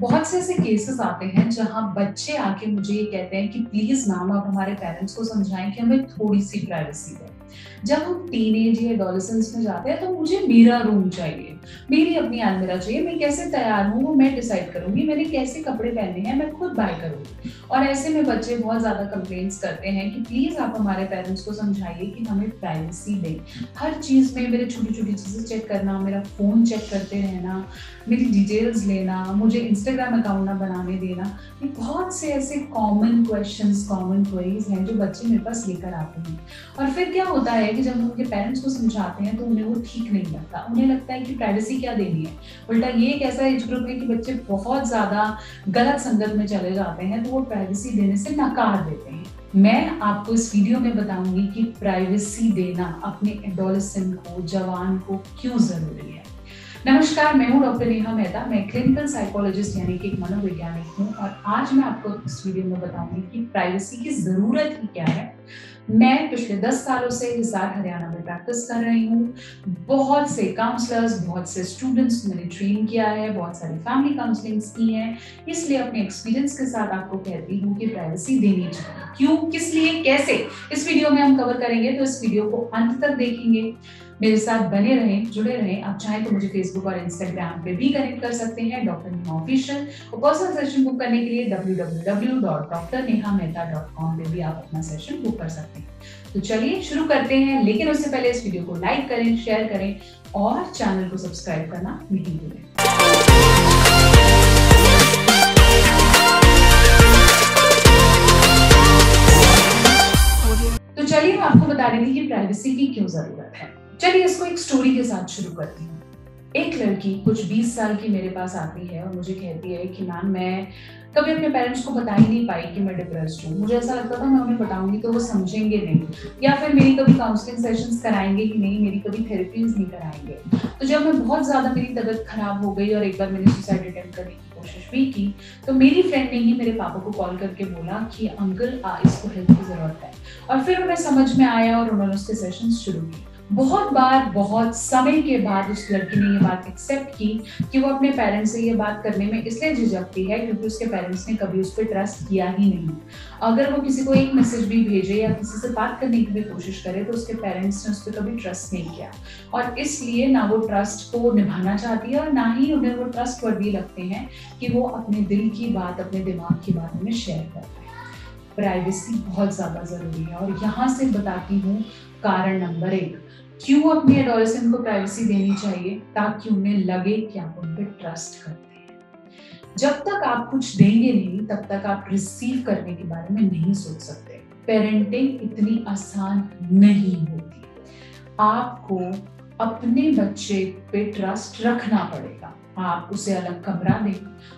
बहुत से ऐसे केसेस आते हैं जहाँ बच्चे आके मुझे ये कहते हैं कि प्लीज मैम आप हमारे पेरेंट्स को समझाएं कि हमें थोड़ी सी प्राइवेसी दें। जब हम टीनेज या एडोलेसेंस में जाते हैं तो मुझे मेरा रूम चाहिए, मेरी अपनी अलमीरा चाहिए, मैं कैसे तैयार हूँ वो मैं डिसाइड करूंगी, मैंने कैसे कपड़े पहनने हैं मैं खुद बाय करूंगी। और ऐसे में बच्चे बहुत ज्यादा कंप्लेंट्स करते हैं कि प्लीज आप हमारे पेरेंट्स को समझाइए कि हमें प्राइवेसी दें। हर चीज में मेरे छोटी छोटी चीजें चेक करना, मेरा फोन चेक करते रहना, मेरी डिटेल्स लेना, मुझे इंस्टाग्राम अकाउंट ना बनाने देना। ये बहुत से ऐसे कॉमन क्वेश्चंस, कॉमन क्वेरीज हैं जो बच्चे मेरे पास लेकर आते हैं। और फिर क्या होता है कि जब हम उनके पेरेंट्स को समझाते हैं तो उन्हें वो ठीक नहीं लगता। उन्हें लगता है कि प्राइवेसी क्या देनी है। उल्टा ये एक ऐसा एज ग्रुप है कि बच्चे बहुत ज्यादा गलत संगत में चले जाते हैं तो वो प्राइवेसी देने से नकार देते हैं। मैं आपको इस वीडियो में बताऊंगी कि प्राइवेसी देना अपने एडोलेसेंट को, जवान को क्यों जरूरी है। नमस्कार, मैं हूं डॉक्टर नेहा मेहता। मैं क्लिनिकल साइकोलॉजिस्ट यानी कि एक मनोवैज्ञानिक हूं और आज मैं आपको इस वीडियो में बताऊंगी कि प्राइवेसी की जरूरत ही क्या है। मैं पिछले 10 सालों से हिसार हरियाणा में प्रैक्टिस कर रही हूँ। बहुत से काउंसलर्स, बहुत से स्टूडेंट्स मैंने ट्रेन किया है, बहुत सारी फैमिली काउंसलिंग्स की हैं। इसलिए अपने एक्सपीरियंस के साथ आपको कहती हूँ कि प्राइवेसी देनी चाहिए। क्यों, किस लिए, कैसे, इस वीडियो में हम कवर करेंगे। तो इस वीडियो को अंत तक देखेंगे, मेरे साथ बने रहें, जुड़े रहें। आप चाहें तो मुझे फेसबुक और इंस्टाग्राम पे भी कनेक्ट कर सकते हैं, डॉक्टर नेहा ऑफिशियल। और पर्सनल सेशन बुक करने के लिए www.drnehamehta.com पे भी आप अपना सेशन बुक कर सकते हैं। तो चलिए शुरू करते हैं, लेकिन उससे पहले इस वीडियो को लाइक करें, शेयर करें और चैनल को सब्सक्राइब करना नहीं भूलें। तो चलिए मैं आपको बता रही थी कि प्राइवेसी की क्यों जरूरत है। चलिए इसको एक स्टोरी के साथ शुरू करती हूँ। एक लड़की कुछ 20 साल की मेरे पास आती है और मुझे कहती है कि मैम मैं कभी अपने पेरेंट्स को बता ही नहीं पाई कि मैं डिप्रेस्ड हूँ। मुझे ऐसा लगता था मैं उन्हें बताऊंगी तो वो समझेंगे नहीं, या फिर मेरी कभी काउंसलिंग सेशंस कराएंगे ही नहीं, मेरी कभी थेरेपीज नहीं कराएंगे। तो जब मैं बहुत ज्यादा, मेरी तबीयत खराब हो गई और एक बार मैंने सुसाइड अटेम्प्ट करने की कोशिश भी की, तो मेरी फ्रेंड ने ही मेरे पापा को कॉल करके बोला कि अंकल इसको हेल्प की जरूरत है। और फिर उन्हें समझ में आया और उन्होंने उसके सेशंस शुरू किए। बहुत बार, बहुत समय के बाद उस लड़की ने ये बात एक्सेप्ट की कि वो अपने पेरेंट्स से ये बात करने में इसलिए झिझकती है क्योंकि उसके पेरेंट्स ने कभी उस पर ट्रस्ट किया ही नहीं। अगर वो किसी को एक मैसेज भी भेजे या किसी से बात करने की भी कोशिश करे तो उसके पेरेंट्स ने उस पर कभी ट्रस्ट नहीं किया, और इसलिए ना वो ट्रस्ट को निभाना चाहती है और ना ही उन्हें वो ट्रस्टवर्दी लगते हैं कि वो अपने दिल की बात, अपने दिमाग की बात उन्हें शेयर कर रहे हैं। प्राइवेसी बहुत ज्यादा जरूरी है और यहाँ से बताती हूँ कारण नंबर 1 क्यों अपने एडोलेसेंट को प्राइवेसी देनी चाहिए, ताकि उन्हें लगे कि आप उन पर ट्रस्ट करते हैं। जब तक आप कुछ देंगे नहीं तब तक आप रिसीव करने के बारे में नहीं सोच सकते। पेरेंटिंग इतनी आसान नहीं होती। आपको अपने बच्चे पे ट्रस्ट रखना पड़ेगा। आप उसे अलग कमरा दें,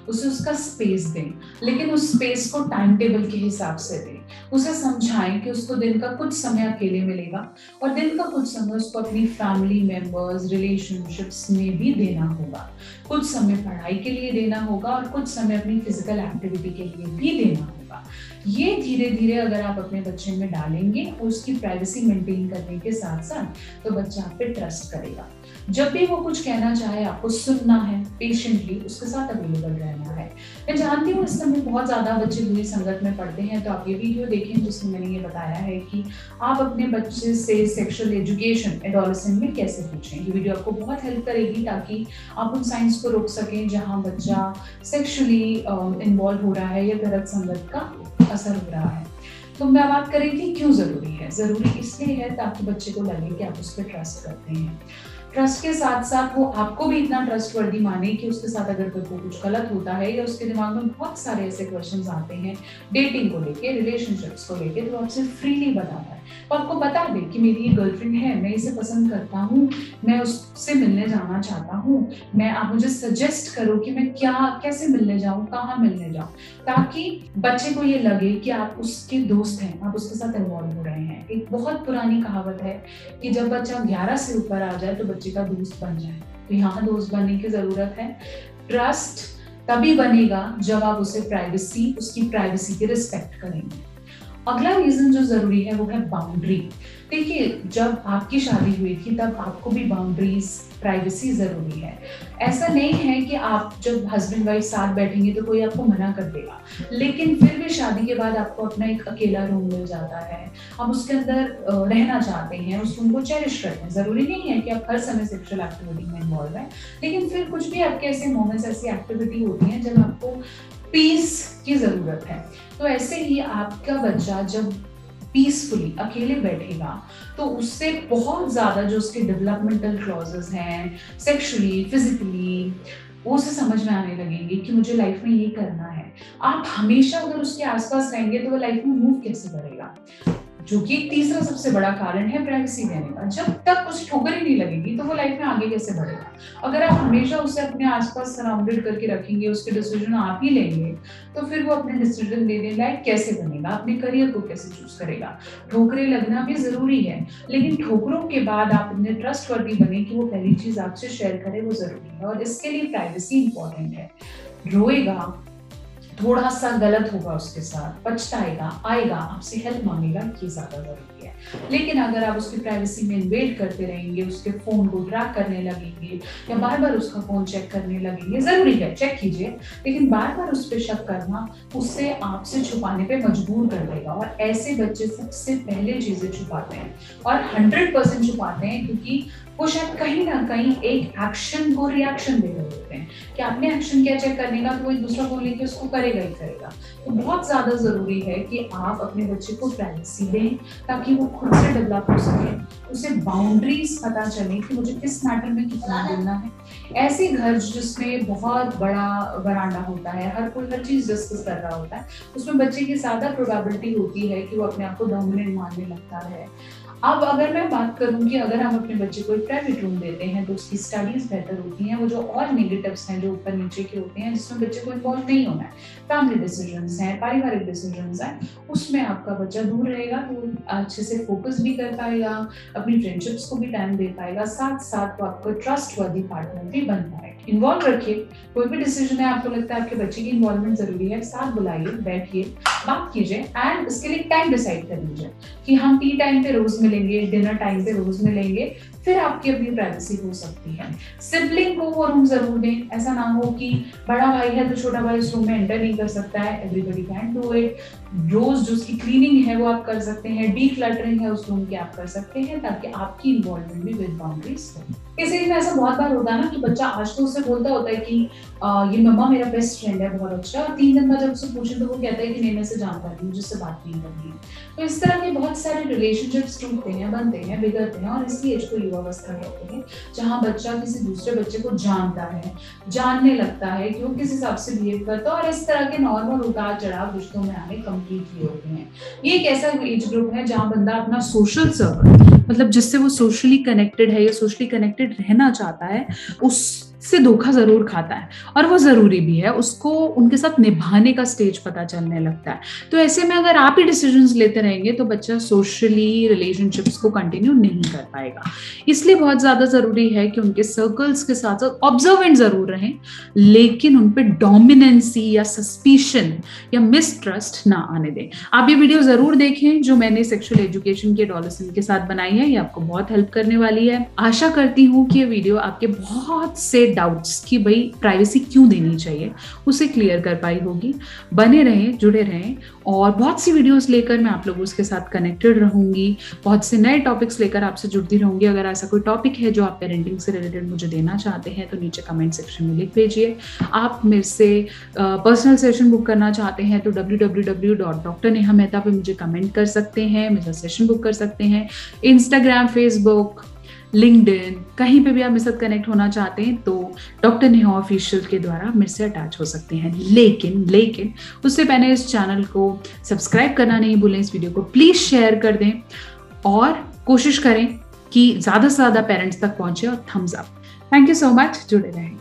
उसे उसका स्पेस दें, लेकिन उस स्पेस को टाइम टेबल के हिसाब से दें। उसे समझाएं कि उसको दिन का कुछ समय अकेले मिलेगा और दिन का कुछ समय उसको अपनी फैमिली मेंबर्स, रिलेशनशिप्स में भी देना होगा। कुछ समय पढ़ाई के लिए देना होगा और कुछ समय अपनी फिजिकल एक्टिविटी के लिए भी देना होगा। ये धीरे धीरे अगर आप अपने बच्चे में डालेंगे और उसकी प्राइवेसी मेंटेन करने के साथ साथ, तो बच्चा आप पे ट्रस्ट करेगा। जब भी वो कुछ कहना चाहे आपको सुनना है, पेशेंटली उसके साथ अवेलेबल रहना है। मैं जानती हूँ इस समय बहुत ज्यादा बच्चे बुरी संगत में पड़ते हैं, तो आप ये वीडियो देखें जिसमें मैंने ये बताया है कि आप अपने बच्चे से सेक्सुअल एजुकेशन एडोलेसेंट में कैसे पूछें। ये वीडियो आपको बहुत हेल्प करेगी ताकि आप उन साइंस को रोक सकें जहाँ बच्चा सेक्सुअली इन्वॉल्व हो रहा है या गलत संगत का असर हो रहा है। तो मैं बात कर रही थी क्यों जरूरी है। जरूरी इसलिए है ताकि बच्चे को लगे कि आप उस पर ट्रस्ट करते हैं। ट्रस्ट के साथ साथ वो आपको भी इतना ट्रस्टवर्दी माने कि उसके साथ अगर कोई कुछ गलत होता है या उसके दिमाग में बहुत सारे ऐसे क्वेश्चंस आते हैं डेटिंग को लेके, रिलेशनशिप्स को लेके, तो आपसे फ्रीली बताता है। तो आपको बता दे कि मेरी ये गर्लफ्रेंड है, मैं इसे पसंद करता हूँ, मैं उससे मिलने जाना चाहता हूँ, आप मुझे सजेस्ट करो कि मैं कैसे मिलने जाऊँ, कहाँ मिलने जाऊँ, ताकि बच्चे को ये लगे कि आप उसके दोस्त हैं, आप उसके साथ इन्वॉल्व हो रहे हैं। एक बहुत पुरानी कहावत है कि जब बच्चा 11 से ऊपर आ जाए तो बच्चे का दोस्त बन जाए। तो यहाँ दोस्त बनने की जरूरत है। ट्रस्ट तभी बनेगा जब आप उसे उसकी प्राइवेसी की रिस्पेक्ट करेंगे। अगला रीजन जो जरूरी है वो है बाउंड्री। देखिए, जब आपकी शादी हुई थी तब आपको भी बाउंड्रीज, प्राइवेसी ज़रूरी है। ऐसा नहीं है कि आप जब हस्बैंड वाइफ साथ बैठेंगे तो कोई आपको मना कर देगा, लेकिन फिर भी शादी के बाद आपको अपना एक अकेला रूम मिल जाता है। आप उसके अंदर रहना चाहते हैं, उस रूम को चेरिश करते हैं। ज़रूरी नहीं है कि आप हर समय सेक्सुअल एक्टिविटी में इन्वॉल्व हैं, लेकिन फिर कुछ भी आपके ऐसे मोमेंट्स, ऐसी एक्टिविटी होती हैं जब आपको पीस की ज़रूरत है। तो ऐसे ही आपका बच्चा जब पीसफुली अकेले बैठेगा तो उससे बहुत ज़्यादा जो उसके डेवलपमेंटल क्लॉजेस हैं, सेक्सुअली, फिजिकली, वो उसे समझ में आने लगेंगे कि मुझे लाइफ में ये करना है। आप हमेशा अगर उसके आसपास रहेंगे तो वो लाइफ में मूव कैसे करेगा? जो कि एक तीसरा सबसे बड़ा कारण है प्राइवेसी देने का। जब तक उसे ठोकर ही नहीं लगेगी तो वो लाइफ में आगे कैसे बढ़ेगा? अगर आप हमेशा उसे अपने आसपास सराउंडेड करके रखेंगे, उसके डिसीजन आप ही लेंगे, तो फिर वो अपने डिसीजन लेने लायक कैसे बनेगा? अपने करियर को कैसे चूज करेगा? ठोकरें लगना भी जरूरी है, लेकिन ठोकरों के बाद आप इतने ट्रस्टवर्दी बने कि वो पहली चीज आपसे शेयर करे, वो जरूरी है। और इसके लिए प्राइवेसी इंपॉर्टेंट है। रोएगा, थोड़ा सा गलत होगा उसके साथ, पछताएगा, आएगा, आपसे हेल्प मांगेगा, ये ज्यादा जरूरी है। लेकिन अगर आप उसकी प्राइवेसी में इन्वेड करते रहेंगे, उसके फोन को ट्रैक करने लगेंगे या बार बार उसका फोन चेक करने लगेंगे, जरूरी है चेक कीजिए, लेकिन बार बार उस पर शक करना उससे आपसे छुपाने पे मजबूर कर देगा। और ऐसे बच्चे सबसे पहले चीजें छुपाते हैं और 100% छुपाते हैं, क्योंकि वो शायद कहीं ना कहीं एक एक्शन को रिएक्शन दे रहे होते हैं कि आपने एक्शन किया चेक करने का, तो वो एक दूसरा को लेके उसको करेगा ही करेगा। तो बहुत ज्यादा जरूरी है कि आप अपने बच्चे को प्राइवेसी दें ताकि वो खुद से डेवलप हो सके, उसे बाउंड्रीज पता चले कि मुझे किस मैटर में कितना बोलना है। ऐसे घर जिसमें बहुत बड़ा वरांडा होता है, हर कोई हर चीज डिस्कस कर रहा होता है, उसमें बच्चे की ज्यादा प्रोबेबिलिटी होती है कि वो अपने आप को डोमिनेंट मानने लगता है। अब अगर मैं बात करूं कि अगर हम अपने बच्चे को एक प्राइवेट रूम देते हैं तो उसकी स्टडीज बेहतर होती हैं। वो जो और नेगेटिव्स हैं जो ऊपर नीचे के होते हैं जिसमें बच्चे को इन्वॉल्व नहीं होना है, फैमिली डिसीजंस हैं, पारिवारिक डिसीजंस हैं, उसमें आपका बच्चा दूर रहेगा तो अच्छे से फोकस भी कर पाएगा, अपनी फ्रेंडशिप्स को भी टाइम दे पाएगा, साथ साथ वो आपको ट्रस्टवर्दी पार्टनर भी बन पाएगा। इन्वॉल्व रखिए, कोई भी डिसीजन है आपको लगता है आपके बच्चे की इन्वॉल्वमेंट जरूरी है, साथ बुलाइए, बैठिए, बात कीजिए एंड इसके लिए टाइम डिसाइड कर लीजिए कि हम टी टाइम पे रोज मिलेंगे, डिनर टाइम पे रोज मिलेंगे, फिर आपकी अपनी प्राइवेसी हो सकती है। सिबलिंग को वो रूम जरूर दें, ऐसा ना हो कि बड़ा भाई है तो छोटा भाई उस रूम में एंटर नहीं कर सकता है, एवरीबॉडी कैन डू इट। रोज जो उसकी क्लीनिंग है वो आप कर सकते हैं, डी क्लटरिंग है उस रूम की आप कर सकते हैं, ताकि आपकी इन्वॉल्वमेंट भी विद बाउंड्रीज हो। इसीलिए में ऐसा बहुत बार होता है ना कि बच्चा आज तो उससे बोलता होता है कि ये मम्मा मेरा बेस्ट फ्रेंड है, बहुत अच्छा, और 3 दिन बाद जब उससे पूछे तो वो कहता है कि नहीं, मैं से जानता नहीं, मुझे उससे बात नहीं करनी है। तो इस तरह के बहुत सारे रिलेशनशिप्स टूटते हैं, बनते हैं, बिगड़ते हैं, और इसी एज को युवावस्था कहते हैं, जहाँ बच्चा किसी दूसरे बच्चे को जानता है, जानने लगता है कि वो किस हिसाब से बिहेव करता है, और इस तरह के नॉर्मल उतार चढ़ाव रिश्तों में आने कंप्लीटली होते हैं। ये एक ऐसा एज ग्रुप है जहाँ बंदा अपना सोशल सर्कल, मतलब जिससे वो सोशली कनेक्टेड है या सोशली कनेक्टेड रहना चाहता है, उससे धोखा जरूर खाता है, और वो जरूरी भी है। उसको उनके साथ निभाने का स्टेज पता चलने लगता है। तो ऐसे में अगर आप ही डिसीजंस लेते रहेंगे तो बच्चा सोशली रिलेशनशिप्स को कंटिन्यू नहीं कर पाएगा। इसलिए बहुत ज्यादा जरूरी है कि उनके सर्कल्स के साथ साथ ऑब्जर्वेंट जरूर रहें, लेकिन उन पे डोमिनेंसी या सस्पिशन या मिसट्रस्ट ना आने दें। आप ये वीडियो जरूर देखें जो मैंने सेक्सुअल एजुकेशन के एडोलेसेंट के साथ बनाई है, ये आपको बहुत हेल्प करने वाली है। आशा करती हूँ कि ये वीडियो आपके बहुत से डाउट्स कि भाई प्राइवेसी क्यों देनी चाहिए उसे क्लियर कर पाई होगी। बने रहें, जुड़े रहें, और बहुत सी वीडियोस लेकर मैं आप लोगों के साथ कनेक्टेड रहूंगी, बहुत से नए टॉपिक्स लेकर आपसे जुड़ती रहूंगी। अगर ऐसा कोई टॉपिक है जो आप पेरेंटिंग से रिलेटेड मुझे देना चाहते हैं तो नीचे कमेंट सेक्शन में लिख भेजिए। आप मेरे से पर्सनल सेशन बुक करना चाहते हैं तो www.drnehamehta पे मुझे कमेंट कर सकते हैं, मेरा सेशन बुक कर सकते हैं। इंस्टाग्राम, फेसबुक, लिंक्डइन, कहीं पे भी आप मेरे साथ कनेक्ट होना चाहते हैं तो डॉक्टर नेहा ऑफिशियल के द्वारा मेरे से अटैच हो सकते हैं। लेकिन उससे पहले इस चैनल को सब्सक्राइब करना नहीं भूलें, इस वीडियो को प्लीज शेयर कर दें और कोशिश करें कि ज्यादा से ज्यादा पेरेंट्स तक पहुंचे, और thumbs up. Thank you so much, जुड़े रहें।